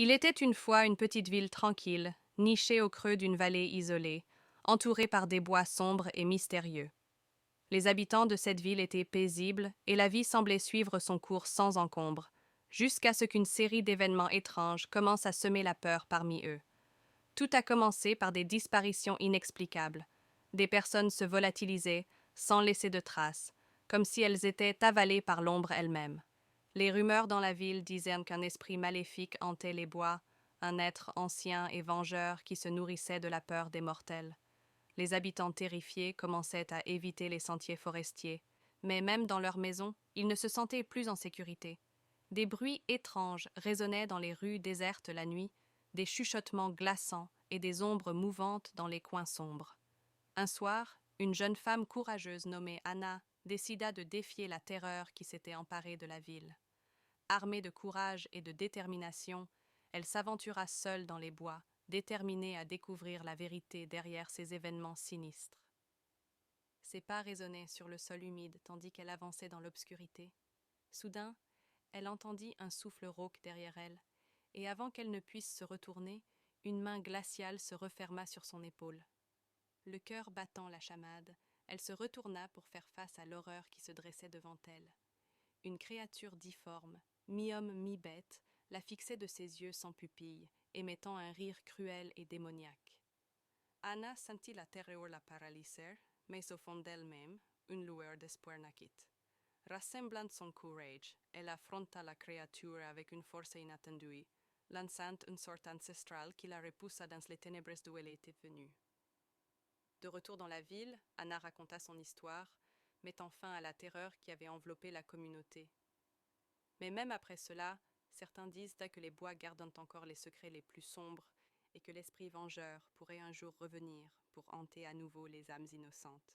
Il était une fois une petite ville tranquille, nichée au creux d'une vallée isolée, entourée par des bois sombres et mystérieux. Les habitants de cette ville étaient paisibles et la vie semblait suivre son cours sans encombre, jusqu'à ce qu'une série d'événements étranges commence à semer la peur parmi eux. Tout a commencé par des disparitions inexplicables. Des personnes se volatilisaient sans laisser de traces, comme si elles étaient avalées par l'ombre elle-même. Les rumeurs dans la ville disaient qu'un esprit maléfique hantait les bois, un être ancien et vengeur qui se nourrissait de la peur des mortels. Les habitants terrifiés commençaient à éviter les sentiers forestiers, mais même dans leurs maisons, ils ne se sentaient plus en sécurité. Des bruits étranges résonnaient dans les rues désertes la nuit, des chuchotements glaçants et des ombres mouvantes dans les coins sombres. Un soir, une jeune femme courageuse nommée Anna décida de défier la terreur qui s'était emparée de la ville. Armée de courage et de détermination, elle s'aventura seule dans les bois, déterminée à découvrir la vérité derrière ces événements sinistres. Ses pas résonnaient sur le sol humide tandis qu'elle avançait dans l'obscurité. Soudain, elle entendit un souffle rauque derrière elle, et avant qu'elle ne puisse se retourner, une main glaciale se referma sur son épaule. Le cœur battant la chamade, elle se retourna pour faire face à l'horreur qui se dressait devant elle. Une créature difforme, mi-homme, mi-bête, la fixait de ses yeux sans pupille, émettant un rire cruel et démoniaque. Anna sentit la terreur la paralyser, mais au fond d'elle-même, une lueur d'espoir naquit. Rassemblant son courage, elle affronta la créature avec une force inattendue, lançant une sorte ancestrale qui la repoussa dans les ténèbres d'où elle était venue. De retour dans la ville, Anna raconta son histoire, mettant fin à la terreur qui avait enveloppé la communauté. Mais même après cela, certains disent que les bois gardent encore les secrets les plus sombres et que l'esprit vengeur pourrait un jour revenir pour hanter à nouveau les âmes innocentes.